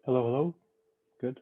Hello, hello. Good.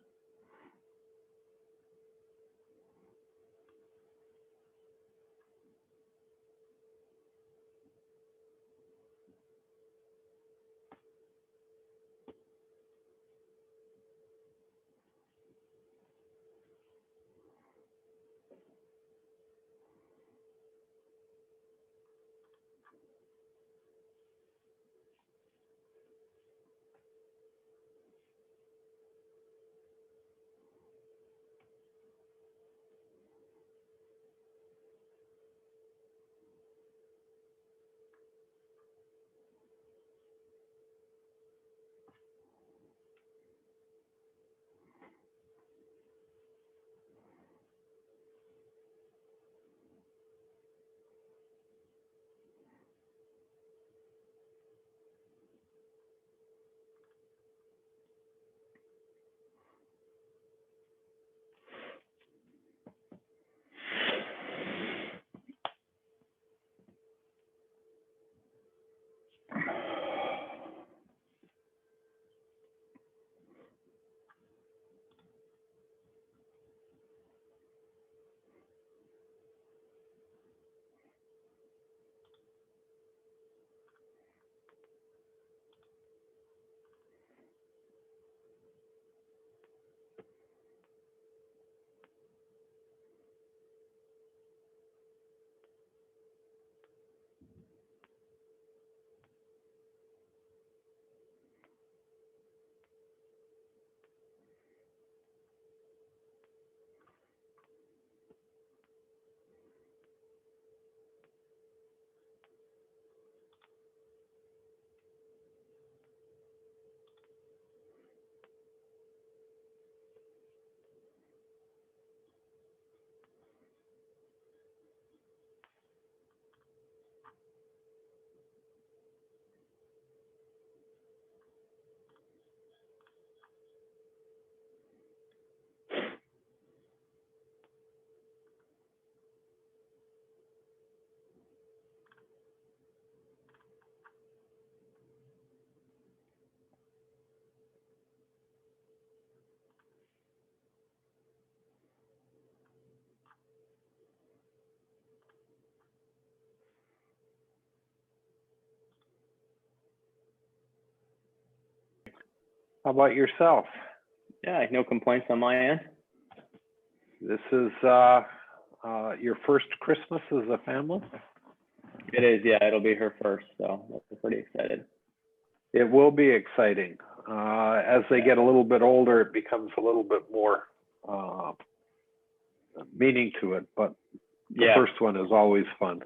How about yourself? Yeah, no complaints on my end. This is your first Christmas as a family? It is, yeah, it'll be her first, so we're pretty excited. It will be exciting. As they get a little bit older, it becomes a little bit more meaning to it, but the first one is always fun.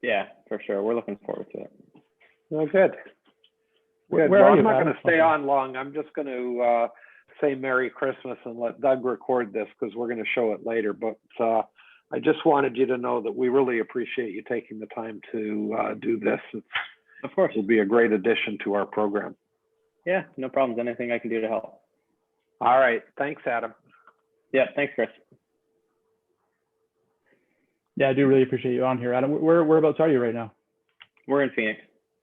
Yeah, for sure. We're looking forward to it. Well, good. Good. Well, I'm not going to stay on long. I'm just going to say Merry Christmas and let Doug record this because we're going to show it later. But I just wanted you to know that we really appreciate you taking the time to do this. Of course. It'll be a great addition to our program. Yeah, no problems. Anything I can do to help. All right. Thanks, Adam. Yeah, thanks, Chris. Yeah, I do really appreciate you on here, Adam. Whereabouts are you right now? We're in Phoenix.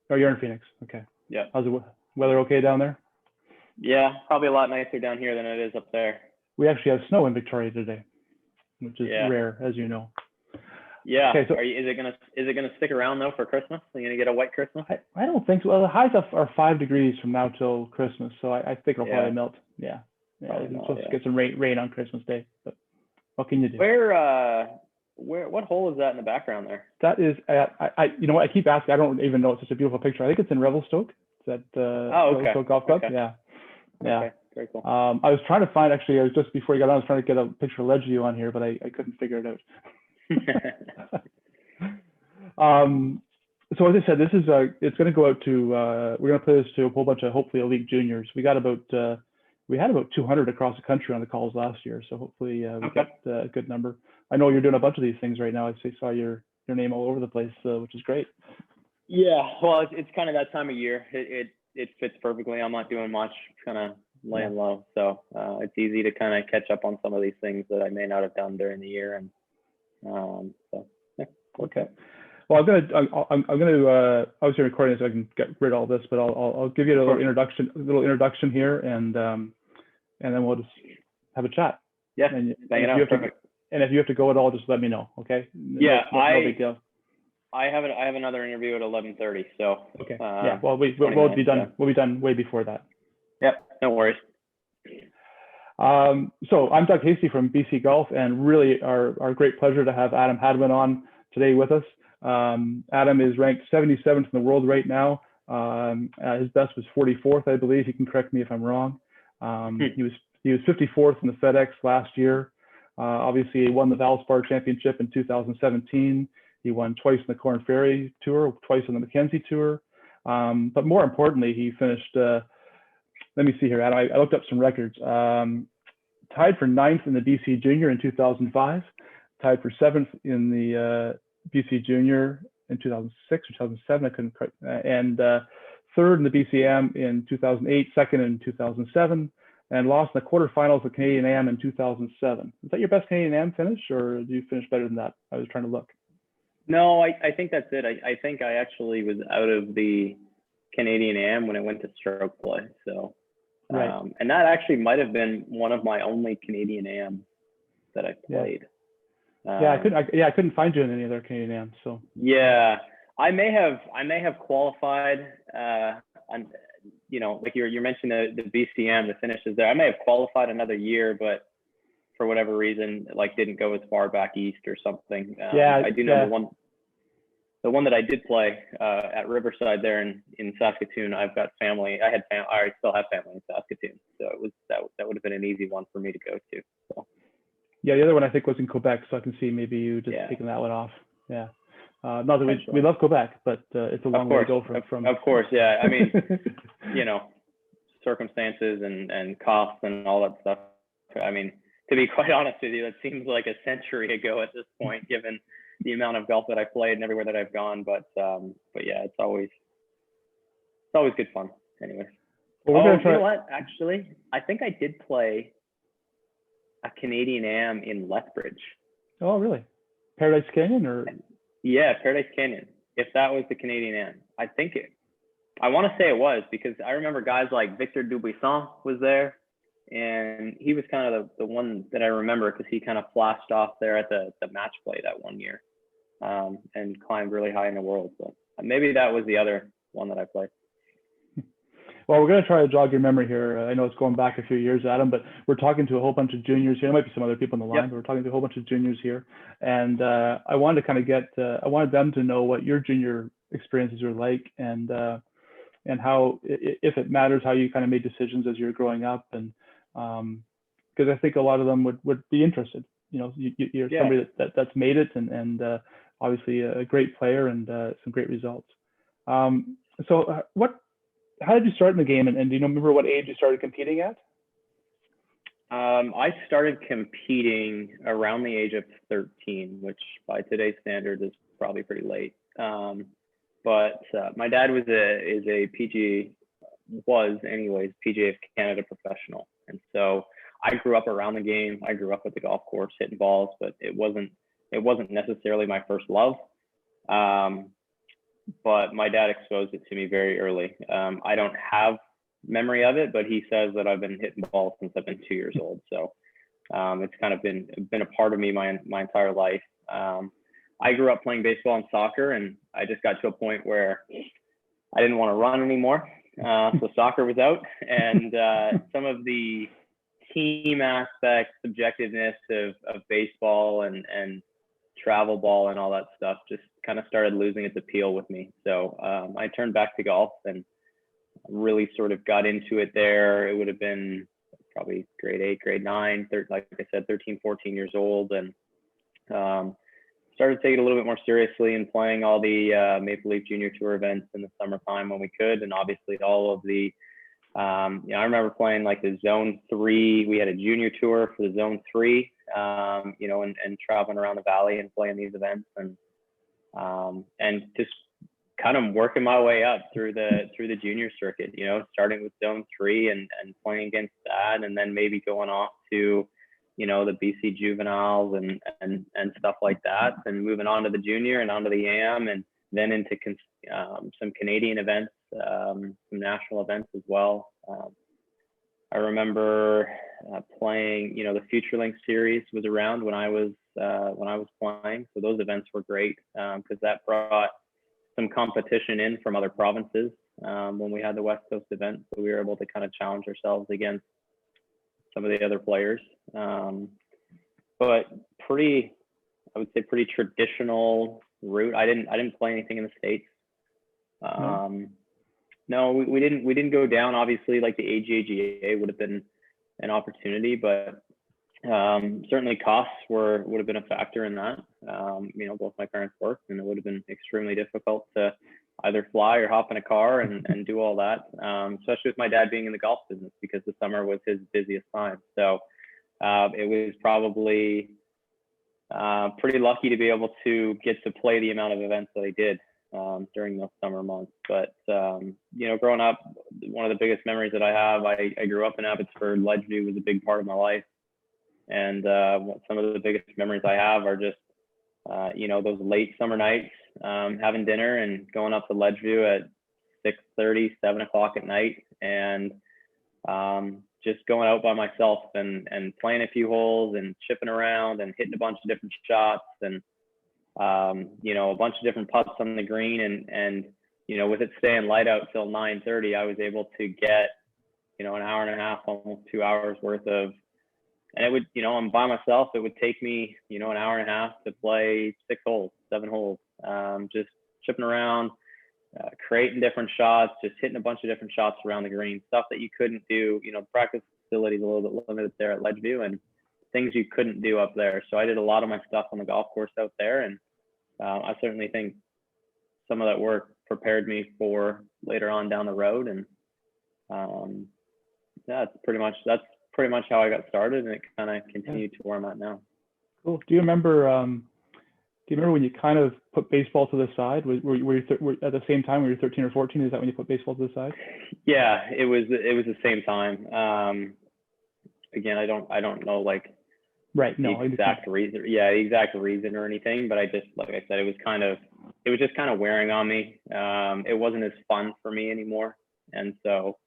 Oh, you're in Phoenix. Okay. Yeah. How's the weather okay down there? Yeah, probably a lot nicer down here than it is up there. We actually have snow in Victoria today, which is rare, as you know. Yeah. Okay, so is it gonna stick around though for Christmas? Are you gonna get a white Christmas? I don't think so. Well, the highs are 5 degrees from now till Christmas, so I think it'll probably melt. Yeah. We're supposed to get some rain on Christmas Day, but what can you do? What hole is that in the background there? That is you know what, I keep asking. I don't even know. It's such a beautiful picture. I think it's in Revelstoke. Is that Revelstoke Golf Club? Okay. Yeah. Okay, very cool. I was trying to find, actually, I was just before you got on, I was trying to get a picture of Ledgeview on here, but I couldn't figure it out. So as I said, this is it's going to go out to we're going to play this to a whole bunch of hopefully elite juniors. We had about 200 across the country on the calls last year, so hopefully we got a good number. I know you're doing a bunch of these things right now. I saw your name all over the place, which is great. Yeah, well, it's kind of that time of year. It fits perfectly. I'm not doing much, kind of laying low, so it's easy to kind of catch up on some of these things that I may not have done during the year. And so yeah. Okay. Well, I'm gonna obviously recording this so I can get rid of all this, but I'll give you a little introduction here, and and then we'll just have a chat. Yeah, and perfect. And if you have to go at all, just let me know, okay? Yeah, no big deal. I have another interview at 11:30, so. Okay. Yeah. Well, we'll be done. Yeah. We'll be done way before that. Yep. No worries. So I'm Doug Hasty from BC Golf, and really our great pleasure to have Adam Hadwin on today with us. Adam is ranked 77th in the world right now. His best was 44th, I believe. He can correct me if I'm wrong. He was 54th in the FedEx last year. Obviously, he won the Valspar Championship in 2017. He won twice in the Corn Ferry Tour, twice on the Mackenzie Tour. But more importantly, he finished, let me see here, Adam, I looked up some records. Tied for 9th in the BC Junior in 2005, tied for 7th in the BC Junior in 2006 or 2007, I couldn't quite, and 3rd in the BCM in 2008, 2nd in 2007, and lost in the quarterfinals of Canadian AM in 2007. Is that your best Canadian AM finish, or did you finish better than that? I was trying to look. No, I think that's it. I think I actually was out of the Canadian AM when it went to stroke play. So, right. And that actually might have been one of my only Canadian AM that I played. Yeah, I couldn't find you in any other Canadian AM. So. Yeah, I may have qualified. Like you mentioned the BCM, the finishes there. I may have qualified another year, but for whatever reason, like didn't go as far back east or something. I do know the one that I did play at Riverside there in Saskatoon. I've got family. I still have family in Saskatoon, so it was that would have been an easy one for me to go to. So. Yeah, the other one I think was in Quebec, so I can see maybe you just taking that one off. Yeah, not that we love Quebec, but it's a long way to go from. Of course, yeah. I mean, circumstances and costs and all that stuff. I mean, to be quite honest with you, that seems like a century ago at this point, given the amount of golf that I played and everywhere that I've gone. But yeah, it's always good fun. Anyway. Well, you know what? Actually, I think I did play a Canadian AM in Lethbridge. Oh, really? Paradise Canyon or? Yeah, Paradise Canyon. If that was the Canadian AM, I want to say it was, because I remember guys like Victor Dubuisson was there. And he was kind of the one that I remember, because he kind of flashed off there at the match play that one year, and climbed really high in the world. So maybe that was the other one that I played. Well, we're going to try to jog your memory here. I know it's going back a few years, Adam, but we're talking to a whole bunch of juniors here. There might be some other people on the line, but we're talking to a whole bunch of juniors here. And I wanted to kind of I wanted them to know what your junior experiences are like, and how, if it matters, how you kind of made decisions as you were growing up. And because I think a lot of them would be interested. You're somebody that's made it, and obviously a great player and some great results. So how did you start in the game, and do you remember what age you started competing at? I started competing around the age of 13, which by today's standards is probably pretty late. But my dad is a PGA of Canada professional. And so I grew up around the game. I grew up at the golf course hitting balls, but it wasn't necessarily my first love. But my dad exposed it to me very early. I don't have memory of it, but he says that I've been hitting balls since I've been 2 years old. So it's kind of been a part of me my entire life. I grew up playing baseball and soccer, and I just got to a point where I didn't want to run anymore. So soccer was out, and some of the team aspects, subjectiveness of baseball and travel ball and all that stuff just kind of started losing its appeal with me. So I turned back to golf and really sort of got into it there. It would have been probably grade 8, grade 9, like I said, 13, 14 years old, and started taking it a little bit more seriously and playing all the Maple Leaf Junior Tour events in the summertime when we could. And obviously all of the, I remember playing like the Zone 3. We had a junior tour for the Zone 3, and traveling around the valley and playing these events, and just kind of working my way up through the junior circuit, starting with Zone 3 and playing against that, and then maybe going off to, the BC juveniles and stuff like that, and moving on to the junior and onto the AM, and then into some Canadian events, some national events as well. I remember playing, you know, the FutureLink series was around when I was playing. So those events were great because that brought some competition in from other provinces when we had the West Coast event. So we were able to kind of challenge ourselves against some of the other players. But I would say pretty traditional route. I didn't play anything in the States. No, we didn't go down. Obviously, like the AGA would have been an opportunity, but certainly costs would have been a factor in that. You know, both my parents worked, and it would have been extremely difficult to either fly or hop in a car and do all that, especially with my dad being in the golf business, because the summer was his busiest time. So it was probably pretty lucky to be able to get to play the amount of events that I did during those summer months. But you know, growing up, one of the biggest memories that I have, I grew up in Abbotsford. Ledgeview was a big part of my life, and some of the biggest memories I have are just you know, those late summer nights, having dinner and going up to Ledgeview at 6:30, 7 o'clock at night, and just going out by myself and playing a few holes and chipping around and hitting a bunch of different shots, and you know, a bunch of different putts on the green, and you know, with it staying light out till 9:30, I was able to get, you know, an hour and a half, almost 2 hours worth of, and it would, you know, I'm by myself, it would take me, you know, an hour and a half to play 6 holes, 7 holes, just chipping around, creating different shots, just hitting a bunch of different shots around the green, stuff that you couldn't do. You know, practice facilities a little bit limited there at Ledgeview, and things you couldn't do up there. So I did a lot of my stuff on the golf course out there, and I certainly think some of that work prepared me for later on down the road. And yeah, that's pretty much how I got started, and it kind of continued to where I'm at now. Cool. Do you remember when you kind of put baseball to the side? Were you at the same time when you were 13 or 14? Is that when you put baseball to the side? Yeah, it was the same time. Again, I don't know, like, right, no, the exact reason. Yeah, the exact reason or anything, but I just, like I said, it was just kind of wearing on me. It wasn't as fun for me anymore, and so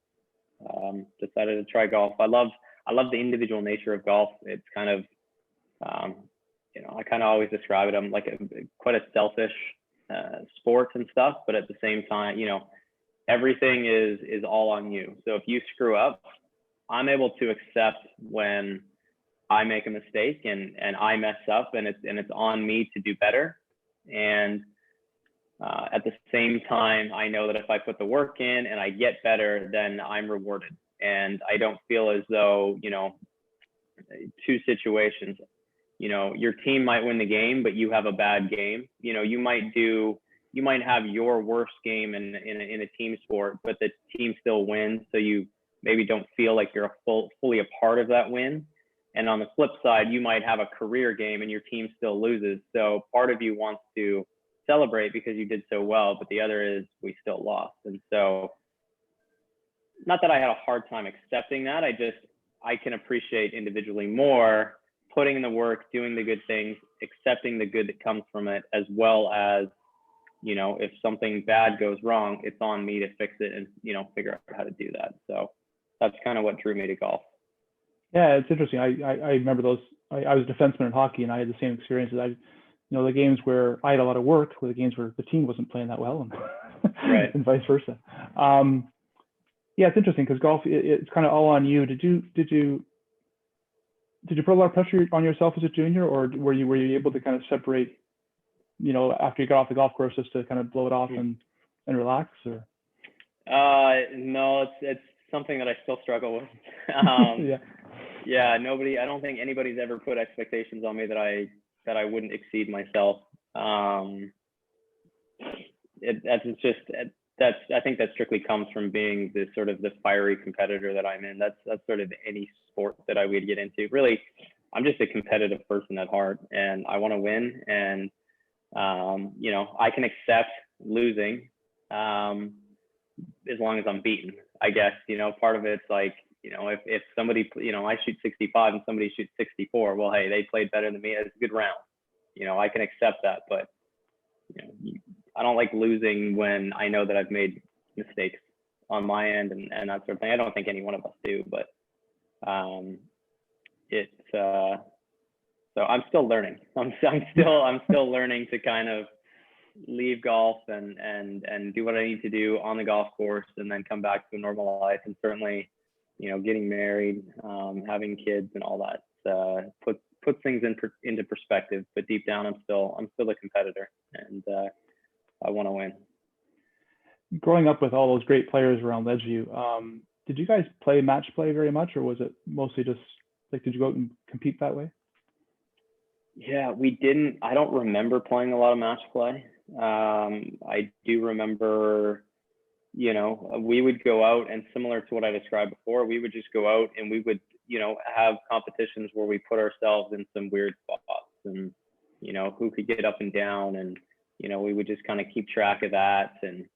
decided to try golf. I love the individual nature of golf. It's kind of you know, I kind of always describe it, I'm like quite a selfish sport and stuff, but at the same time, you know, everything is all on you. So if you screw up, I'm able to accept when I make a mistake and I mess up, and it's on me to do better. And at the same time, I know that if I put the work in and I get better, then I'm rewarded. And I don't feel as though, you know, two situations, you know, your team might win the game, but you have a bad game. You know, you might have your worst game in a team sport, but the team still wins. So you maybe don't feel like you're fully a part of that win. And on the flip side, you might have a career game and your team still loses. So part of you wants to celebrate because you did so well, but the other is we still lost. And so, not that I had a hard time accepting that, I can appreciate individually more putting in the work, doing the good things, accepting the good that comes from it, as well as, you know, if something bad goes wrong, it's on me to fix it and, you know, figure out how to do that. So that's kind of what drew me to golf. Yeah, it's interesting. I remember those. I was a defenseman in hockey, and I had the same experiences. You know, the games where I had a lot of work were the games where the team wasn't playing that well, and right. and vice versa. Yeah, it's interesting because golf, it's kind of all on you. Did you put a lot of pressure on yourself as a junior, or were you able to kind of separate, you know, after you got off the golf course, just to kind of blow it off and relax? Or no, it's something that I still struggle with. Yeah, I don't think anybody's ever put expectations on me that I wouldn't exceed myself. I think that strictly comes from being the sort of the fiery competitor that I'm in. That's sort of any sport that I would get into. Really, I'm just a competitive person at heart, and I want to win. And you know, I can accept losing as long as I'm beaten. I guess, you know, part of it's like, you know, if somebody, you know, I shoot 65 and somebody shoots 64, well, hey, they played better than me. It's a good round. You know, I can accept that, but you know, I don't like losing when I know that I've made mistakes on my end and that sort of thing. I don't think any one of us do, but um, it's so I'm still learning. I'm still learning to kind of leave golf and do what I need to do on the golf course, and then come back to a normal life. And certainly, getting married, having kids, and all that puts things into perspective. But deep down, I'm still a competitor, and I want to win. Growing up with all those great players around Ledgeview, did you guys play match play very much, or was it mostly just like, did you go out and compete that way? Yeah, we didn't. I don't remember playing a lot of match play. I do remember, we would go out, and similar to what I described before, we would just go out and we would, have competitions where we put ourselves in some weird spots, and, who could get up and down, and, we would just kind of keep track of that. And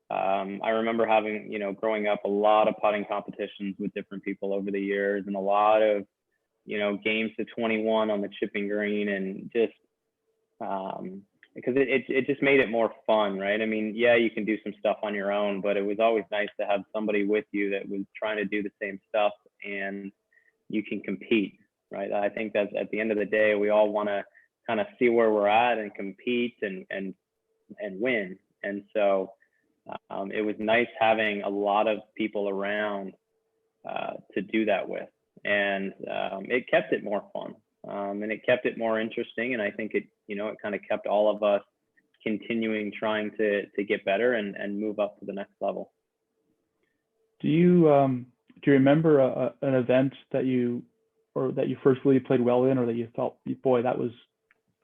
I remember having, growing up, a lot of putting competitions with different people over the years, and a lot of, games to 21 on the chipping green, and just because it just made it more fun, right? I mean, yeah, you can do some stuff on your own, but it was always nice to have somebody with you that was trying to do the same stuff, and you can compete, right? I think that at the end of the day, we all want to kind of see where we're at and compete and win. And so it was nice having a lot of people around to do that with. And it kept it more fun, and it kept it more interesting. And I think it kind of kept all of us continuing trying to get better and move up to the next level. Do you remember an event that you first really played well in, or that you thought, boy,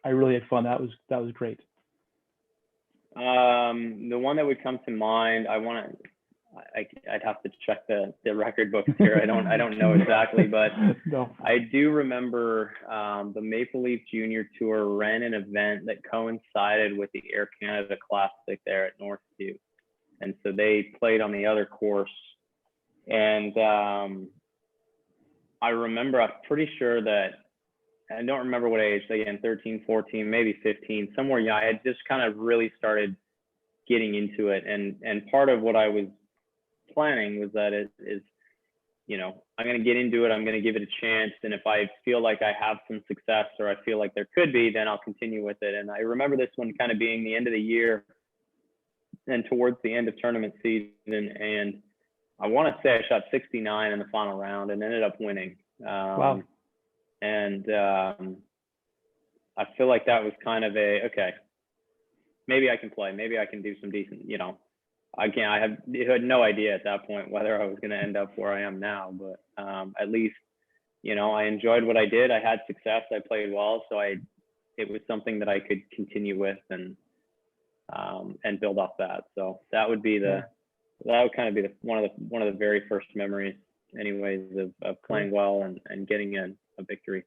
I really had fun. That was great. The one that would come to mind, I'd have to check the record books here. I don't know exactly, but no. I do remember the Maple Leaf Junior Tour ran an event that coincided with the Air Canada Classic there at Northview, and so they played on the other course. And I remember, I'm pretty sure that, I don't remember what age, again, 13, 14, maybe 15, somewhere. Yeah, I had just kind of really started getting into it, and part of what I was planning was that I'm going to get into it, I'm going to give it a chance, and if I feel like I have some success, or I feel like there could be, then I'll continue with it. And I remember this one kind of being the end of the year and towards the end of tournament season, and I want to say I shot 69 in the final round and ended up winning. Wow. And I feel like that was kind of okay, maybe I can play, maybe I can do some decent, again, I had no idea at that point whether I was going to end up where I am now, but at least, I enjoyed what I did. I had success. I played well. So it was something that I could continue with and build off that. So that would kind of be one of the very first memories anyways of playing well and getting a victory.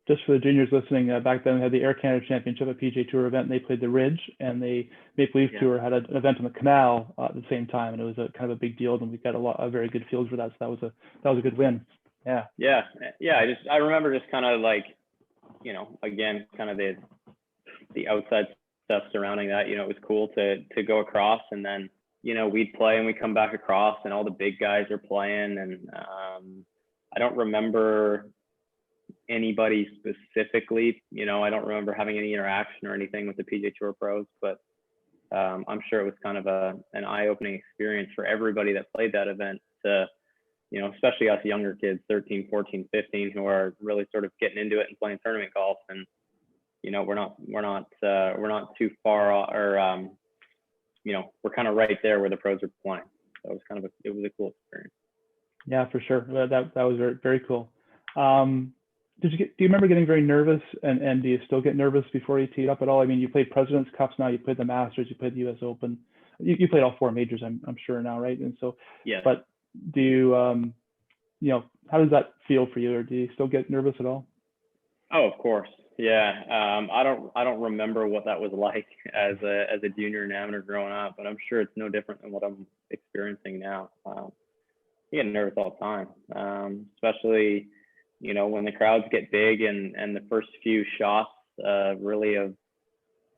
Just for the juniors listening, back then we had the Air Canada Championship, a PGA Tour event, and they played the Ridge, and the Maple Leaf Tour had an event on the Canal at the same time, and it was a kind of a big deal, and we got a very good field for that. So that was a good win. Yeah. I remember just kind of like, again, kind of the outside stuff surrounding that. It was cool to go across, and then we'd play and we come back across, and all the big guys are playing, and I don't remember anybody specifically, I don't remember having any interaction or anything with the PGA Tour pros, but I'm sure it was kind of an eye-opening experience for everybody that played that event, to, especially us younger kids, 13, 14, 15, who are really sort of getting into it and playing tournament golf. And, we're not too far, or, we're kind of right there where the pros are playing. So it was a cool experience. Yeah, for sure. That was very, very cool. Do you remember getting very nervous, and do you still get nervous before you tee it up at all? I mean, you played President's Cups now, you played the Masters, you played the US Open, you played all four majors, I'm sure now, right? And so, yeah. But do you, how does that feel for you, or do you still get nervous at all? Oh, of course. Yeah. I don't remember what that was like as a junior and amateur growing up, but I'm sure it's no different than what I'm experiencing now. You get nervous all the time, especially, when the crowds get big and the first few shots really of,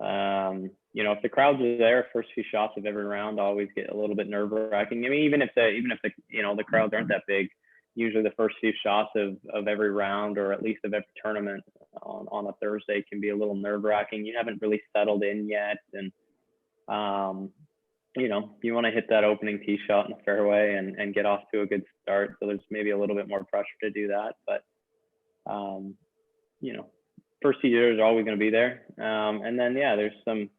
if the crowds are there, first few shots of every round always get a little bit nerve-wracking. I mean, even if the crowds aren't that big, usually the first few shots of every round, or at least of every tournament on a Thursday, can be a little nerve-wracking. You haven't really settled in yet, and you want to hit that opening tee shot in the fairway and get off to a good start. So there's maybe a little bit more pressure to do that, but first few years are always going to be there. And then, there's some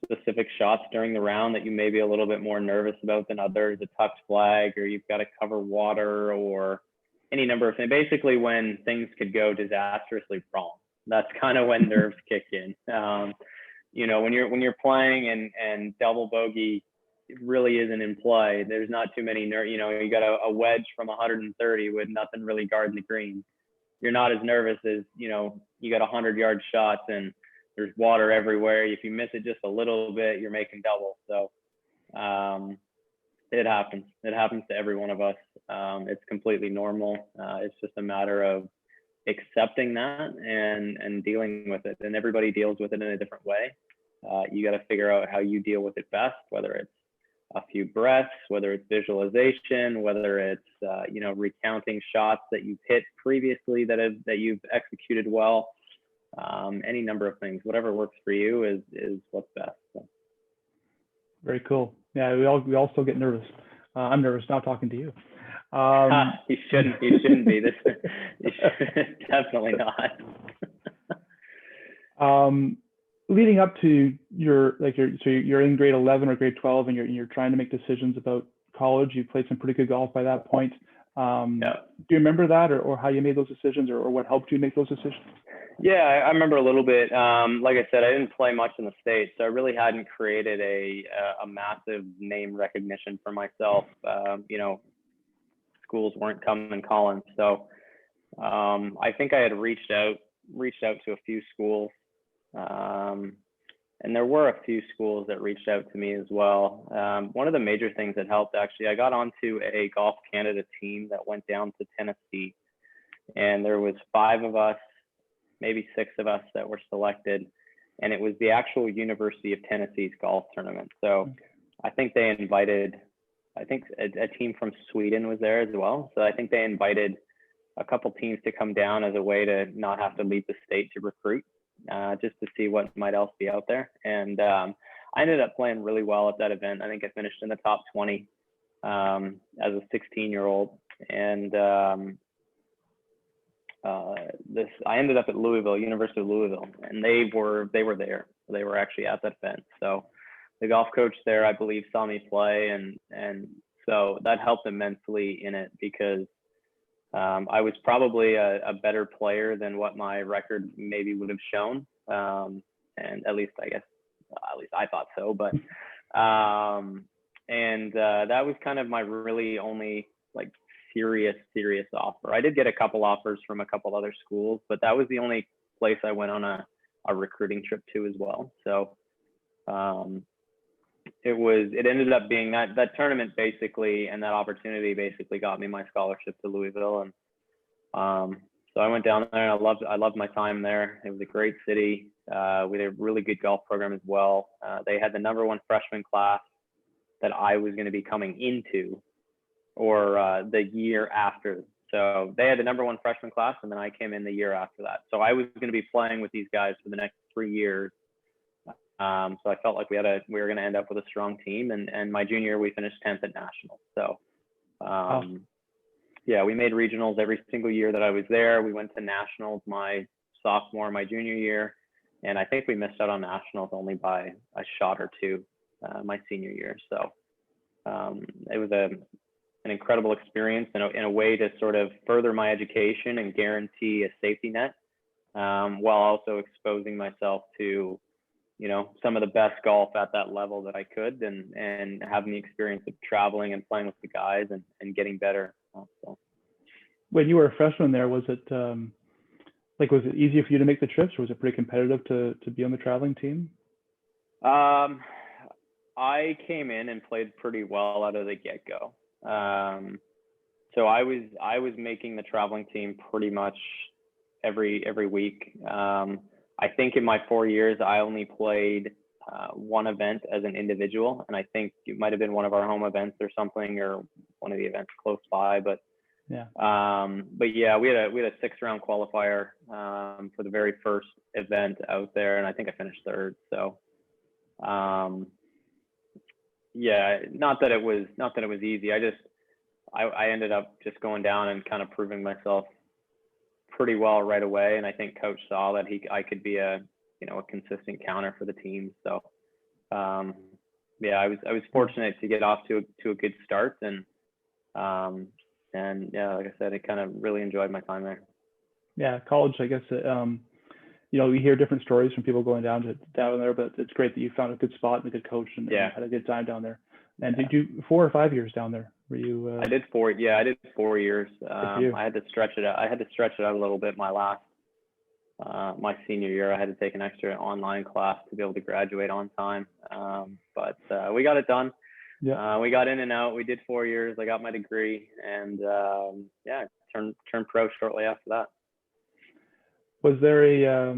specific shots during the round that you may be a little bit more nervous about than others, a touch flag, or you've got to cover water, or any number of things. Basically, when things could go disastrously wrong, that's kind of when nerves kick in. When you're playing and double bogey really isn't in play, there's not too many nerves. You got a wedge from 130 with nothing really guarding the green. You're not as nervous as, you got 100-yard shots and there's water everywhere. If you miss it just a little bit, you're making double. So it happens. It happens to every one of us. It's completely normal. It's just a matter of accepting that and dealing with it. And everybody deals with it in a different way. You got to figure out how you deal with it best, whether it's a few breaths, whether it's visualization, whether it's recounting shots that you've hit previously that you've executed well. Any number of things, whatever works for you is what's best. So. Very cool. Yeah, we all still get nervous. I'm nervous now talking to you. You shouldn't be. This definitely not. Leading up to you're in grade 11 or grade 12, and you're trying to make decisions about college. You played some pretty good golf by that point. Do you remember that, or how you made those decisions, or what helped you make those decisions? Yeah, I remember a little bit. Like I said, I didn't play much in the States, so I really hadn't created a massive name recognition for myself. Schools weren't coming calling, so I think I had reached out to a few schools, and there were a few schools that reached out to me as well. One of the major things that helped, actually, I got onto a Golf Canada team that went down to Tennessee, and there was 5 of us, maybe 6 of us that were selected, and it was the actual University of Tennessee's golf tournament. So I think they invited, a team from Sweden was there as well. So I think they invited a couple teams to come down as a way to not have to leave the state to recruit, just to see what might else be out there. And I ended up playing really well at that event. I think I finished in the top 20 as a 16-year-old. And I ended up at Louisville, University of Louisville, and they were there. They were actually at that event. So the golf coach there, I believe, saw me play, and so that helped immensely in it, because I was probably a better player than what my record maybe would have shown, and at least I thought so. But that was kind of my really only serious offer. I did get a couple offers from a couple other schools, but that was the only place I went on a recruiting trip to as well. So it ended up being that tournament basically, and that opportunity basically got me my scholarship to Louisville. And so I went down there, and I loved my time there. It was a great city. We had a really good golf program as well. They had the #1 freshman class that I was going to be coming into, or the year after. So they had the #1 freshman class, and then I came in the year after that. So I was going to be playing with these guys for the next 3 years. So I felt like we were going to end up with a strong team. And my junior year, we finished 10th at nationals. So we made regionals every single year that I was there. We went to nationals my sophomore, my junior year, and I think we missed out on nationals only by a shot or two my senior year. So it was an incredible experience, in a way to sort of further my education and guarantee a safety net, while also exposing myself to, some of the best golf at that level that I could, and having the experience of traveling and playing with the guys and getting better. So. When you were a freshman there, was it was it easier for you to make the trips, or was it pretty competitive to be on the traveling team? I came in and played pretty well out of the get-go. So I was making the traveling team pretty much every week. I think in my 4 years, I only played one event as an individual, and I think it might have been one of our home events or something, or one of the events close by. But yeah, we had a 6-round qualifier for the very first event out there, and I think I finished third. So not that it was easy. I ended up just going down and kind of proving myself pretty well right away, and I think coach saw that I could be a consistent counter for the team. So I was fortunate to get off to a good start, and like I said, I kind of really enjoyed my time there. Yeah, college, I guess, we hear different stories from people going down there, but it's great that you found a good spot and a good coach and had a good time down there. And did you 4 or 5 years down there? Were you? I did 4. Yeah, I did 4 years. I had to stretch it out. A little bit my senior year. I had to take an extra online class to be able to graduate on time. But we got it done. Yeah. We got in and out. We did 4 years. I got my degree, and turned pro shortly after that. Was there a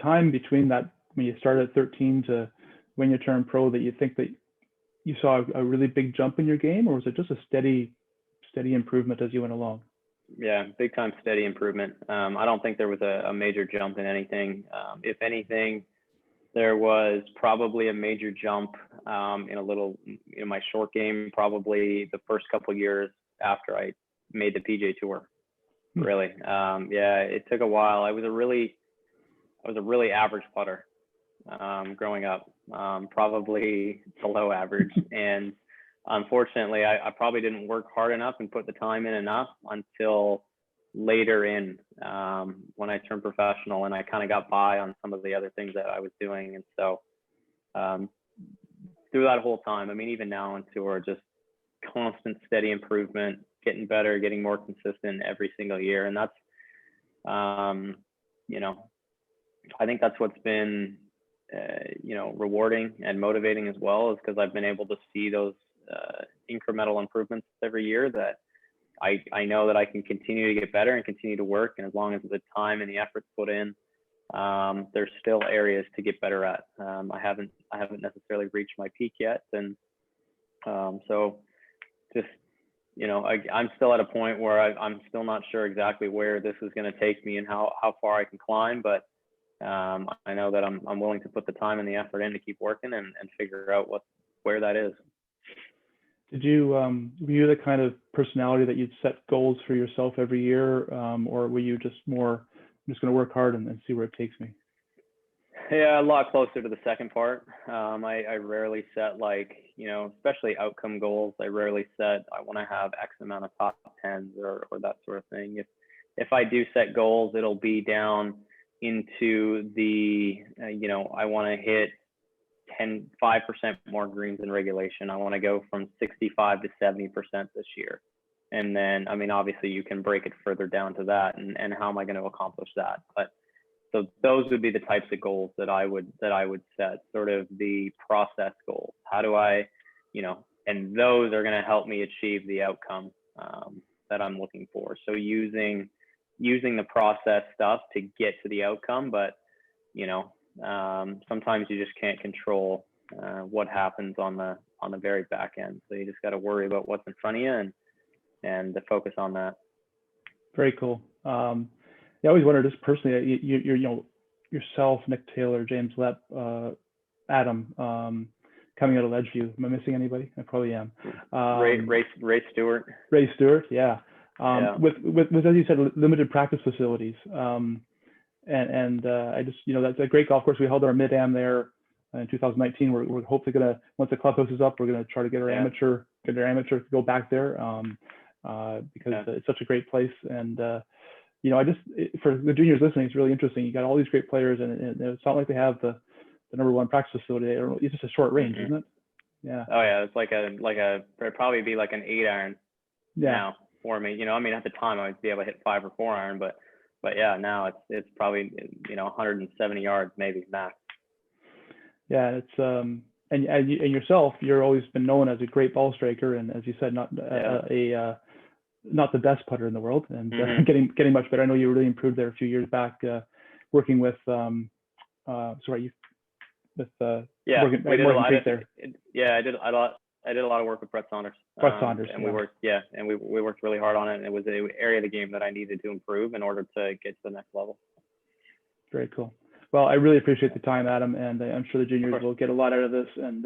time between that when you started at 13 to when you turned pro that you think that you saw a really big jump in your game, or was it just a steady improvement as you went along? Yeah, big time steady improvement. I don't think there was a major jump in anything. If anything, there was probably a major jump in my short game, probably the first couple of years after I made the PGA Tour. Really, it took a while. I was a really average putter growing up, probably below average, and unfortunately, I probably didn't work hard enough and put the time in enough until later when I turned professional, and I kind of got by on some of the other things that I was doing. And so through that whole time, I mean, even now on tour, just constant steady improvement, getting better, getting more consistent every single year. And that's, I think that's what's been, rewarding and motivating as well, is because I've been able to see those incremental improvements every year that I know that I can continue to get better and continue to work. And as long as the time and the effort's put in, there's still areas to get better at. I haven't necessarily reached my peak yet. And so just, I'm still at a point where I'm still not sure exactly where this is going to take me and how far I can climb, but I know that I'm willing to put the time and the effort in to keep working and figure out where that is. Did you were you the kind of personality that you'd set goals for yourself every year, or were you just more, I'm just going to work hard and see where it takes me? Yeah, a lot closer to the second part. I rarely set especially outcome goals. I rarely set, I want to have X amount of top 10s or that sort of thing. If I do set goals, it'll be down into the, I want to hit 5% more greens in regulation. I want to go from 65 to 70% this year. And then, I mean, obviously you can break it further down to that, and how am I going to accomplish that? But so those would be the types of goals that I would set, sort of the process goals. How do I, and those are going to help me achieve the outcome that I'm looking for. So using the process stuff to get to the outcome, but sometimes you just can't control what happens on the very back end. So you just got to worry about what's in front of you and to focus on that. Very cool. I always wondered, just personally, yourself, Nick Taylor, James Lepp, Adam, coming out of Ledgeview. Am I missing anybody? I probably am. Ray Stewart. Ray Stewart, yeah. With as you said, limited practice facilities. I just, that's a great golf course. We held our mid-am there in 2019. We're hopefully gonna, once the clubhouse is up, we're gonna try to get our amateur to go back there because it's such a great place. And I just, for the juniors listening, it's really interesting. You got all these great players, and it's not like they have the number one practice facility. It's just a short range, isn't it? Yeah. Oh yeah, it's it'd probably be like an 8-iron now for me. At the time I would be able to hit 5 or 4 iron, but yeah, now it's probably 170 yards maybe max. Yeah, it's and yourself, you're always been known as a great ball striker, and as you said, not the best putter in the world, and getting much better. I know you really improved there a few years back, working with Yeah, working, we did a working lot. Creek there. Yeah, I did a lot of work with Brett Saunders. Brett Saunders, and yeah. we worked really hard on it, and it was an area of the game that I needed to improve in order to get to the next level. Very cool. Well, I really appreciate the time, Adam, and I'm sure the juniors will get a lot out of this. And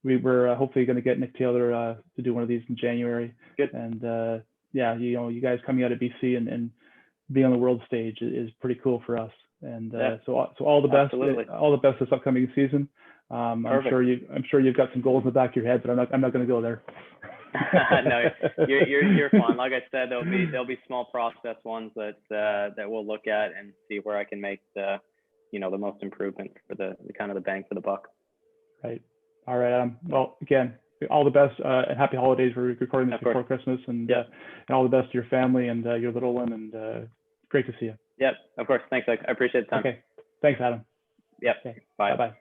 we were hopefully going to get Nick Taylor to do one of these in January. Good. And yeah, you guys coming out of BC and being on the world stage is pretty cool for us. And so all the best, all the best this upcoming season. I'm sure you've got some goals in the back of your head, but I'm not going to go there. No, you're fine. Like I said, there'll be small process ones that we'll look at and see where I can make the most improvement for the kind of the bang for the buck. Right. All right, Adam. Well, again, all the best and happy holidays. We're recording this before Christmas, and all the best to your family and your little one. And great to see you. Yep, of course. Thanks. I appreciate the time. Okay. Thanks, Adam. Yep. Okay. Bye. Bye-bye.